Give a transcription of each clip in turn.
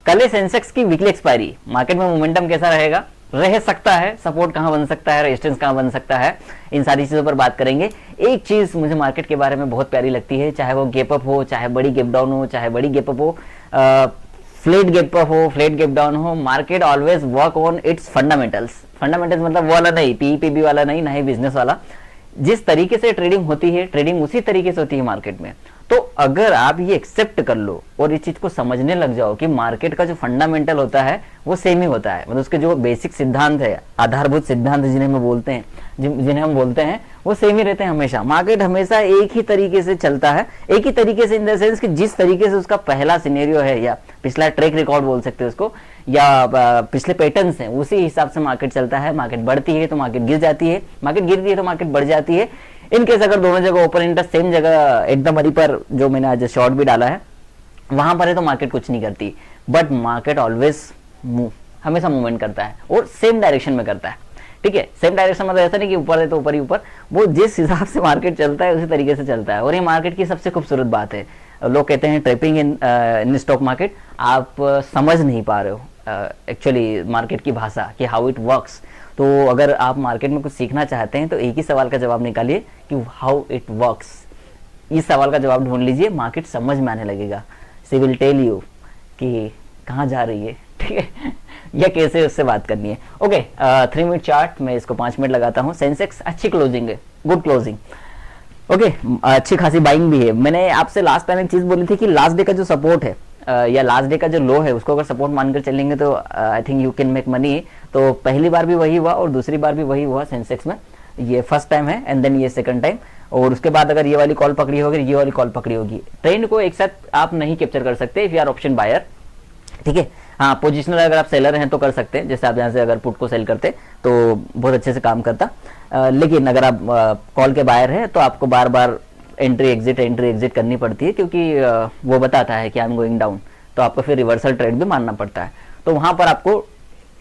कल है सेंसेक्स की वीकली एक्सपायरी, मार्केट में मोमेंटम कैसा रहेगा, रह सकता है, सपोर्ट कहां बन सकता है, रेजिस्टेंस कहां बन सकता है, इन सारी चीजों पर बात करेंगे। एक चीज मुझे मार्केट के बारे में बहुत प्यारी लगती है, चाहे वो गैप अप हो, चाहे बड़ी गैप डाउन हो, चाहे बड़ी गैप अप हो, फ्लैट गैप अप हो, फ्लैट गैप डाउन हो, market always work on it's fundamentals. Fundamentals मतलब वो वाला नहीं, पीईपीबी वाला नहीं, ना ही बिजनेस वाला। जिस तरीके से ट्रेडिंग होती है, ट्रेडिंग उसी तरीके से होती है मार्केट में। तो अगर आप ये एक्सेप्ट कर लो और इस चीज को समझने लग जाओ कि मार्केट का जो फंडामेंटल होता है वो सेम ही होता है, मतलब उसके जो बेसिक सिद्धांत है, आधारभूत सिद्धांत जिन्हें हम बोलते हैं, जिन्हें हम बोलते हैं, वो सेम ही रहते हैं हमेशा। मार्केट हमेशा एक ही तरीके से चलता है, एक ही तरीके से इन द सेंस कि जिस तरीके से उसका पहला सिनेरियो है या पिछला ट्रैक रिकॉर्ड बोल सकते हैं उसको, या पिछले पैटर्न्स हैं, उसी हिसाब से मार्केट चलता है। मार्केट बढ़ती है तो मार्केट गिर जाती है, मार्केट गिरती है तो मार्केट बढ़ जाती है। इनकेस अगर दोनों जगह ओपन इंटरेस्ट सेम जगह एकदम हरी पर, जो मैंने आज शॉर्ट भी डाला है वहां पर है, तो मार्केट कुछ नहीं करती। बट मार्केट ऑलवेज हमेशा मूवमेंट करता है और सेम डायरेक्शन में करता है, ठीक है। सेम डायरेक्शन मतलब ऐसा नहीं कि ऊपर है तो ऊपर ही ऊपर, वो जिस हिसाब से मार्केट चलता है उसी तरीके से चलता है। और ये मार्केट की सबसे खूबसूरत बात है। लोग कहते हैं ट्रेपिंग इन स्टॉक मार्केट, आप समझ नहीं पा रहे हो एक्चुअली मार्केट की भाषा कि हाउ इट वर्क्स। तो अगर आप मार्केट में कुछ सीखना चाहते हैं तो एक ही सवाल का जवाब निकालिए कि हाउ इट वर्क्स। इस सवाल का जवाब ढूंढ लीजिए, मार्केट समझ में आने लगेगा। सी विल टेल यू कि कहाँ जा रही है, ठीक है, या कैसे उससे बात करनी है। ओके, 3 मिनट चार्ट, मैं इसको 5 मिनट लगाता हूँ। सेंसेक्स अच्छी क्लोजिंग है, गुड क्लोजिंग, ओके, अच्छी खासी बाइंग भी है। मैंने आपसे लास्ट टाइम एक चीज बोली थी कि लास्ट डे का जो सपोर्ट है या लास्ट डे का जो लो है उसको अगर सपोर्ट मानकर चलेंगे तो I think you can make money. तो पहली बार भी वही हुआ और दूसरी बार भी वही हुआ सेंसेक्स में। ये फर्स्ट टाइम है एंड देन ये सेकंड टाइम। और उसके बाद अगर ये वाली कॉल पकड़ी होगी, ये वाली कॉल पकड़ी होगी, ट्रेंड को एक साथ आप नहीं कैप्चर कर सकते if you are option buyer, ठीक है। हाँ, पोजिशनल अगर आप सेलर हैं तो कर सकते हैं, जैसे आप यहाँ से अगर पुट को सेल करते तो बहुत अच्छे से काम करता। लेकिन अगर आप कॉल के बायर हैं तो आपको बार बार एंट्री एग्जिट करनी पड़ती है, क्योंकि वो बताता है कि आई एम गोइंग डाउन, तो आपको फिर रिवर्सल ट्रेड भी मानना पड़ता है। तो वहां पर आपको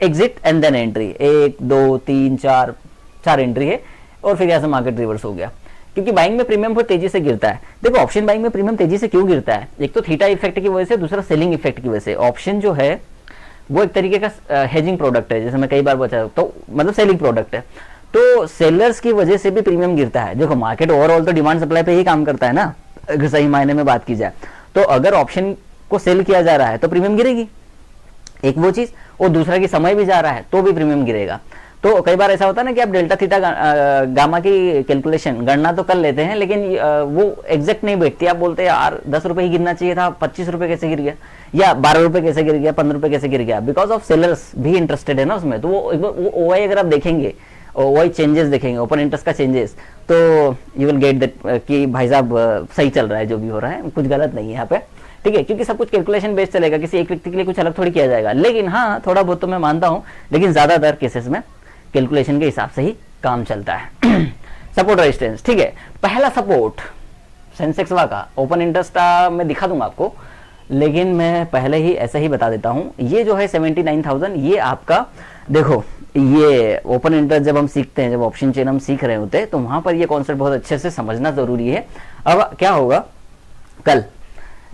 exit and then entry, 1 2 3 4 entry है और फिर यहाँ से मार्केट रिवर्स हो गया। क्योंकि बाइंग में प्रीमियम बहुत तेजी से गिरता है। देखो ऑप्शन बाइंग में प्रीमियम तेजी से क्यों गिरता है, एक तो थीटा इफेक्ट की वजह से, दूसरा सेलिंग इफेक्ट की वजह से। ऑप्शन जो है वो एक तरीके का हेजिंग प्रोडक्ट है, जैसे मैं कई बार बता, तो मतलब सेलिंग प्रोडक्ट है, तो सेलर्स की वजह से भी प्रीमियम गिरता है। देखो मार्केट ओवरऑल तो डिमांड सप्लाई पे ही काम करता है ना, अगर सही मायने में बात की जाए तो। अगर ऑप्शन को सेल किया जा रहा है तो प्रीमियम गिरेगी, एक वो चीज, और दूसरा की समय भी जा रहा है तो भी प्रीमियम गिरेगा। तो कई बार ऐसा होता है ना कि आप डेल्टा थीटा गामा की कैलकुलेशन गणना तो कर लेते हैं, लेकिन वो एग्जैक्ट नहीं बैठती। आप बोलते हैं यार 10 रुपए ही गिरना चाहिए था, 25 रुपए कैसे गिर गया, या 12 रुपए कैसे गिर गया, 15 रुपए कैसे गिर गया, बिकॉज ऑफ सेलर्स भी इंटरेस्टेड है ना उसमें। तो वो ओआई अगर आप देखेंगे, ओआई चेंजेस देखेंगे, ओपन इंटरेस्ट का चेंजेस, तो यू विल गेट दैट कि भाई साहब सही चल रहा है, जो भी हो रहा है कुछ गलत नहीं है यहाँ पे, ठीक है। क्योंकि सब कुछ कैलकुलेशन बेस्ड चलेगा, किसी एक व्यक्ति के लिए कुछ अलग थोड़ी किया जाएगा। लेकिन हाँ, थोड़ा बहुत तो मैं मानता हूँ, लेकिन ज्यादातर केसेस में कैलकुलेशन के हिसाब से ही काम चलता है। सपोर्ट रेजिस्टेंस, ठीक है। पहला सपोर्ट सेंसेक्स का ओपन इंटरेस्ट मैं दिखा दूंगा आपको, लेकिन मैं पहले ही ऐसा ही बता देता हूं। ये जो है 79,000, ये आपका, देखो ये ओपन इंटरेस्ट जब हम सीखते हैं, जब ऑप्शन चेन हम सीख रहे होते हैं, तो वहां पर ये कॉन्सेप्ट बहुत अच्छे से समझना जरूरी है। अब क्या होगा कल,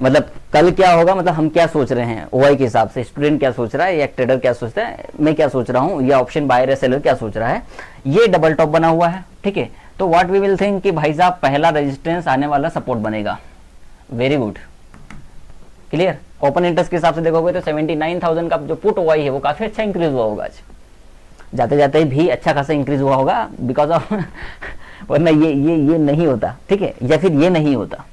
मतलब कल क्या होगा, मतलब हम क्या सोच रहे हैं ओआई के हिसाब से, स्टूडेंट क्या सोच रहा है या ट्रेडर क्या सोचता है, मैं क्या सोच रहा हूं, या ऑप्शन बायर या सेलर क्या सोच रहा है। ये डबल टॉप बना हुआ है, ठीक है। तो व्हाट वी विल थिंक कि भाई साहब पहला रेजिस्टेंस आने वाला सपोर्ट बनेगा, very good, clear. Open interest के हिसाब से देखोगे तो 79,000 का जो पुट ओआई है वो काफी अच्छा इंक्रीज हुआ होगा, आज जाते जाते भी अच्छा खासा इंक्रीज हुआ होगा, बिकॉज ऑफ वरना ये नहीं होता, ठीक है, या फिर ये नहीं होता,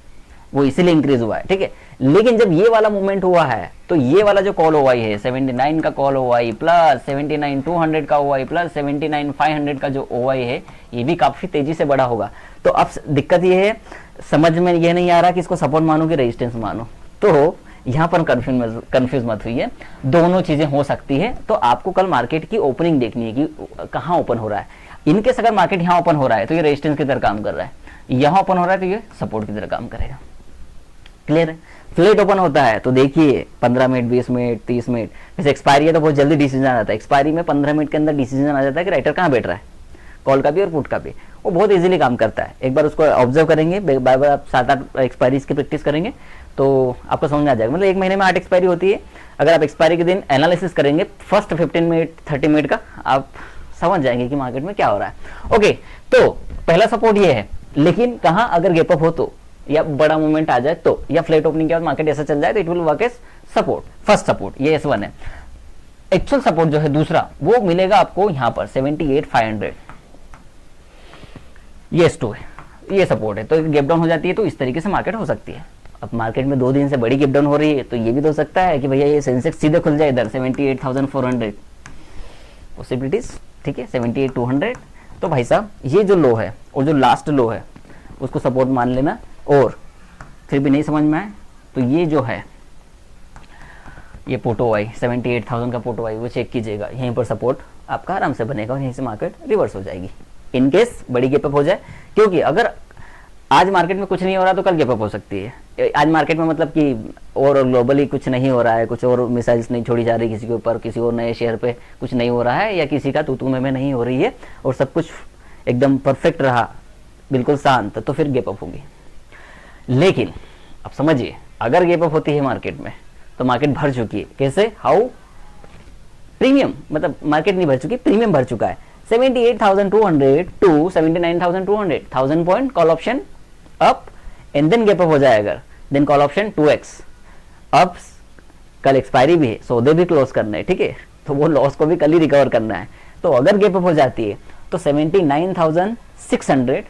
वो इसीलिए इंक्रीज हुआ है, ठीक है। लेकिन जब ये वाला मूवमेंट हुआ है तो ये वाला जो कॉल ओआई है 79 का कॉल ओआई प्लस 79,200 का ओआई प्लस 79,500 का जो ओआई है, ये भी काफी तेजी से बढ़ा होगा। तो अब दिक्कत ये है, समझ में ये नहीं आ रहा कि इसको सपोर्ट मानो कि रेजिस्टेंस मानो। तो यहाँ पर कंफ्यूज मत हुई है, दोनों चीजें हो सकती है। तो आपको कल मार्केट की ओपनिंग देखनी है कि कहाँ ओपन हो रहा है। इनकेस अगर मार्केट यहाँ ओपन हो रहा है तो ये रेजिस्टेंस की तरह काम कर रहा है, यहाँ ओपन हो रहा है तो ये सपोर्ट की तरह काम करेगा, क्लियर है। फ्लैट ओपन होता है तो देखिए 15 मिनट, 20 मिनट, 30 मिनट, वैसे एक्सपायरी है तो बहुत जल्दी डिसीजन आ जाता है। एक्सपायरी में 15 मिनट के अंदर डिसीजन आ जाता है कि राइटर कहाँ बैठ रहा है, कॉल का भी और पुट का भी। वो बहुत इजीली काम करता है। एक बार उसको ऑब्जर्व करेंगे, बार बार आप 7-8 एक्सपायरीज की प्रैक्टिस करेंगे तो आपको समझ में आ जाएगा। मतलब 1 महीने में 8 एक्सपायरी होती है, अगर आप एक्सपायरी के दिन एनालिसिस करेंगे फर्स्ट 15 मिनट 30 मिनट का, आप समझ जाएंगे कि मार्केट में क्या हो रहा है। ओके, तो पहला सपोर्ट ये है, लेकिन कहां, अगर गैप अप हो तो, या बड़ा मूवमेंट आ जाए तो, या फ्लैट ओपनिंग के बाद मार्केट ऐसा चल जाए तो it will work as support. First support ये S1 है। एक्चुअल सपोर्ट जो है दूसरा, वो मिलेगा आपको यहां पर 78,500, ये S2 है, ये सपोर्ट है। तो गैप डाउन हो जाती है तो इस तरीके से मार्केट हो सकती है। अब मार्केट में 2 दिन से बड़ी गैप डाउन हो रही है तो ये भी तो हो सकता है कि भैया ये सेंसेक्स सीधे खुल जाए इधर 78,400, पॉसिबिलिटीज, ठीक है, 78,200। तो भाई साहब ये जो लो है और जो लास्ट लो है उसको सपोर्ट मान लेना, और फिर भी नहीं समझ में आए तो ये जो है ये पोटो आई 78,000 का पोटो आई, वो चेक कीजिएगा, यहीं पर सपोर्ट आपका आराम से बनेगा और यहीं से मार्केट रिवर्स हो जाएगी इन केस बड़ी गैप अप हो जाए। क्योंकि अगर आज मार्केट में कुछ नहीं हो रहा तो कल गैप अप हो सकती है। आज मार्केट में मतलब कि और ग्लोबली कुछ नहीं हो रहा है, कुछ और मिसाइल्स नहीं छोड़ी जा रही किसी के ऊपर, किसी और नए शेयर पे कुछ नहीं हो रहा है, या किसी का तू में नहीं हो रही है और सब कुछ एकदम परफेक्ट रहा, बिल्कुल शांत, तो फिर गैप अप होगी। लेकिन अब समझिए, अगर गैप अप होती है मार्केट में तो मार्केट भर चुकी है। कैसे, हाउ, प्रीमियम, मतलब मार्केट नहीं भर चुकी, प्रीमियम भर चुका है। 78,200 to 79,200, 1000 point call option up and then gap up हो जाए अगर, देन कॉल ऑप्शन 2x अब कल एक्सपायरी भी है, सौदे भी क्लोज करना है, ठीक है, तो वो लॉस को भी कल ही रिकवर करना है। तो अगर गैप अप हो जाती है तो 79,600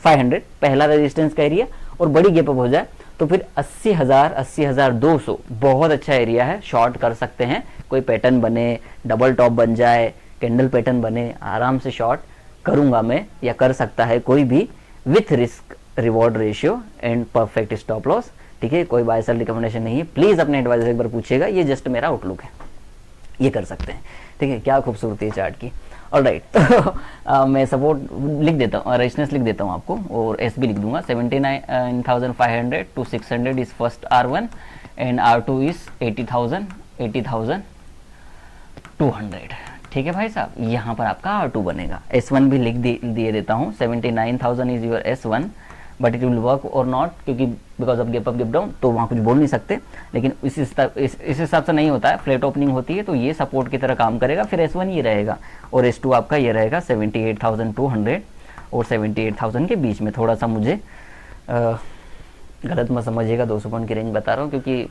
500 पहला रेजिस्टेंस का एरिया, और बड़ी गैप अप हो जाए तो फिर 80,000 80,200 बहुत अच्छा एरिया है, शॉर्ट कर सकते हैं। कोई पैटर्न बने, डबल टॉप बन जाए, कैंडल पैटर्न बने, आराम से शॉर्ट करूंगा मैं, या कर सकता है कोई भी, with risk reward ratio and perfect stop loss, ठीक है। कोई बाय सेल रिकमेंडेशन नहीं है, प्लीज अपने एडवाइजर एक बार पूछिएगा, ये जस्ट मेरा आउटलुक है, ये कर सकते हैं, ठीक है। क्या खूबसूरती है चार्ट की। ऑलराइट, तो मैं सपोर्ट लिख देता हूँ, रेजिस्टेंस लिख देता हूँ आपको, और एस भी लिख दूंगा। 79,500 to 600 is first R1 and R2 is 80,200, ठीक है भाई साहब। यहाँ पर आपका R2 बनेगा। S1 भी लिख दिए देता हूँ, 79,000 is your S1, but it will work और नॉट, क्योंकि because of gap up gap down, तो वहाँ कुछ बोल नहीं सकते। लेकिन इस हिसाब से नहीं होता है, फ्लैट ओपनिंग होती है तो ये सपोर्ट की तरह काम करेगा, फिर S1 ये रहेगा, और S2 आपका ये रहेगा 78,200 और 78,000 के बीच में। थोड़ा सा मुझे गलत मत समझिएगा, 200 पॉइंट की रेंज बता रहा हूँ, क्योंकि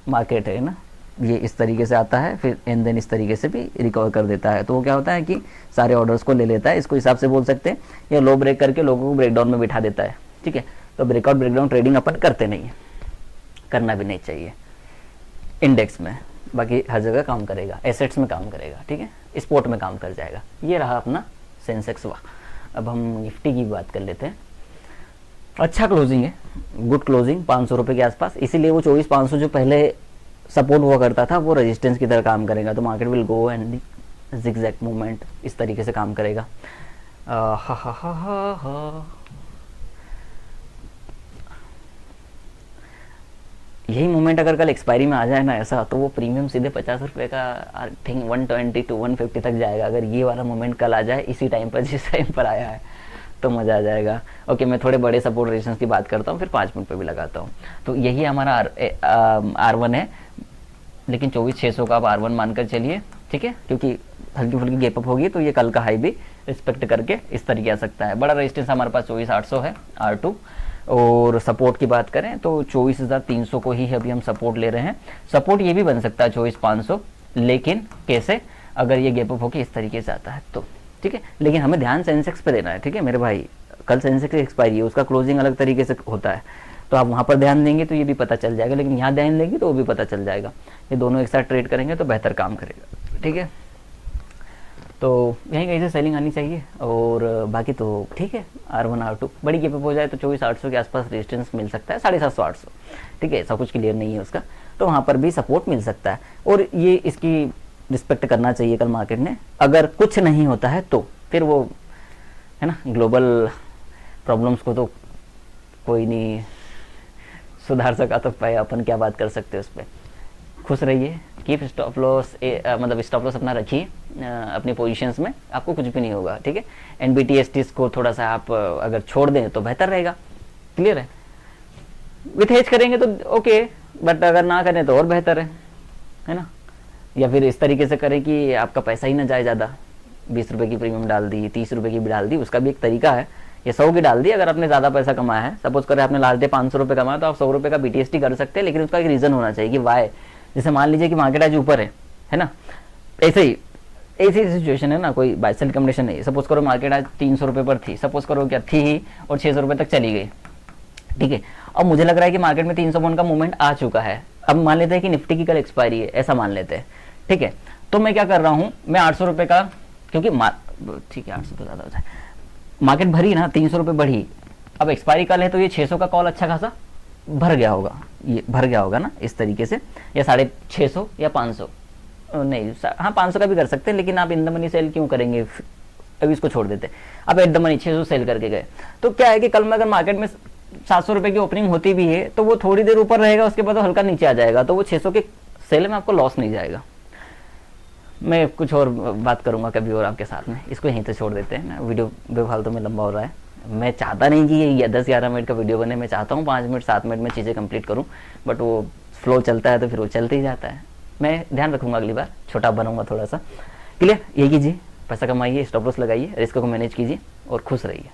मार्केट है ना, ये इस तरीके से आता है, फिर एंड देन इस तरीके से भी रिकवर कर देता है। तो वो क्या होता है कि सारे ऑर्डर्स को ले लेता है, इसको हिसाब से बोल सकते हैं, या लो ब्रेक करके लोगों को ब्रेकडाउन में बिठा देता है, ठीक है। तो ब्रेकआउट ब्रेकडाउन ट्रेडिंग अपन करते नहीं है, करना भी नहीं चाहिए इंडेक्स में, बाकी हर जगह काम करेगा, एसेट्स में काम करेगा, ठीक है, स्पोर्ट में काम कर जाएगा। ये रहा अपना सेंसेक्स हुआ। अब हम निफ्टी की बात कर लेते हैं। अच्छा क्लोजिंग है, गुड क्लोजिंग, 500 रुपये के आसपास, इसीलिए वो 24,500 जो पहले सपोर्ट हुआ करता था वो रेजिस्टेंस की तरह काम करेगा। तो market will go and zigzag movement इस तरीके से काम करेगा। यही मूवमेंट अगर कल एक्सपायरी में आ जाए ना ऐसा, तो वो प्रीमियम सीधे 50 रुपये का आई थिंक 120 to 150 तक जाएगा। अगर ये वाला मूवमेंट कल आ जाए इसी टाइम पर जिस टाइम पर आया है तो मज़ा आ जाएगा। ओके, मैं थोड़े बड़े सपोर्ट रेजिस्टेंस की बात करता हूँ, फिर 5 मिनट पे भी लगाता हूँ। तो यही हमारा R1 है, लेकिन 24,600 का आप R1 मानकर चलिए, ठीक है, क्योंकि हल्की फुल्की गैप अप होगी तो ये कल का हाई भी रिस्पेक्ट करके इस तरीके आ सकता है। बड़ा रेजिस्टेंस हमारे पास 24,800 है R2, और सपोर्ट की बात करें तो 24,300 को ही अभी हम सपोर्ट ले रहे हैं। सपोर्ट ये भी बन सकता है 24,500, लेकिन कैसे, अगर ये गैप अप होकर इस तरीके से आता है तो, ठीक है। लेकिन हमें ध्यान सेंसेक्स पे देना है, ठीक है मेरे भाई। कल सेंसेक्स एक्सपायरी है, उसका क्लोजिंग अलग तरीके से होता है, तो आप वहाँ पर ध्यान देंगे तो ये भी पता चल जाएगा, लेकिन यहाँ ध्यान देंगे तो वो भी पता चल जाएगा। ये दोनों एक साथ ट्रेड करेंगे तो बेहतर काम करेगा, ठीक है। तो यहीं कहीं से सेलिंग आनी चाहिए, और बाकी तो ठीक है। R1 R2 बड़ी गैप अप हो जाए तो 24,800 के आसपास रेजिस्टेंस मिल सकता है, 750-800, ठीक है, सब कुछ क्लियर नहीं है उसका, तो वहाँ पर भी सपोर्ट मिल सकता है। और ये इसकी रिस्पेक्ट करना चाहिए कल मार्केट ने। अगर कुछ नहीं होता है तो फिर वो है ना, ग्लोबल प्रॉब्लम्स को तो कोई नहीं सुधार सका, तो भाई अपन क्या बात कर सकते हैं उस पर। खुश रहिए, कीप स्टॉप लॉस, मतलब स्टॉप लॉस अपना रखिए अपनी पोजीशंस में, आपको कुछ भी नहीं होगा, ठीक है। NBTSTs को थोड़ा सा आप अगर छोड़ दें तो बेहतर रहेगा, क्लियर है। विथ हेज करेंगे तो ओके, बट अगर ना करें तो और बेहतर है। है ना। या फिर इस तरीके से करें कि आपका पैसा ही ना जाए ज़्यादा, 20 रुपये की प्रीमियम डाल दी, 30 रुपये की भी डाल दी, उसका भी एक तरीका है। ये 100 की डाल दी अगर आपने ज़्यादा पैसा कमाया है, सपोज करें आपने लास्ट डे 500 रुपये कमाया, तो आप 100 रुपये का BTST कर सकते हैं, लेकिन उसका एक रीज़न होना चाहिए कि वाई। जैसे मान लीजिए कि मार्केट आज ऊपर है ना, ऐसे ही ऐसी सिचुएशन है ना, कोई बाय सेल रिकमेंडेशन नहीं। सपोज करो मार्केट आज 300 रुपये पर थी, सपोज करो क्या थी ही, और 600 रुपये तक चली गई, ठीक है। अब मुझे लग रहा है कि मार्केट में 300 पॉइंट का मूवमेंट आ चुका है। अब मान लेते हैं कि निफ्टी की कल एक्सपायरी है, ऐसा मान लेते हैं, ठीक है। तो मैं क्या कर रहा हूँ, मैं 800 रुपये का, क्योंकि ठीक है 800 तो ज़्यादा होता है, मार्केट भरी ना 300 रुपये बढ़ी, अब एक्सपायरी कल है तो ये 600 का कॉल अच्छा खासा भर गया होगा, ये भर गया होगा ना इस तरीके से, या 650 या 500, नहीं हाँ 500 का भी कर सकते हैं, लेकिन आप इन द मनी सेल क्यों करेंगे, अभी इसको छोड़ देते। अब एट द मनी 600 सेल करके गए, तो क्या है कि कल में अगर मार्केट में 700 रुपये की ओपनिंग होती भी है तो वो थोड़ी देर ऊपर रहेगा, उसके बाद हल्का नीचे आ जाएगा, तो वो 600 के सेल में आपको लॉस नहीं जाएगा। मैं कुछ और बात करूंगा कभी और आपके साथ में, इसको यहीं से छोड़ देते हैं ना, वीडियो बेफालतू में लंबा हो रहा है। मैं चाहता नहीं कि ये 10-11 मिनट का वीडियो बने, मैं चाहता हूँ 5 मिनट 7 मिनट में चीज़ें कंप्लीट करूँ, बट वो फ्लो चलता है तो फिर वो चलते ही जाता है। मैं ध्यान रखूंगा अगली बार, छोटा बनूंगा थोड़ा सा। क्लियर, ये कीजिए, पैसा कमाइए, स्टॉप लॉस लगाइए, रिस्क को मैनेज कीजिए और खुश रहिए।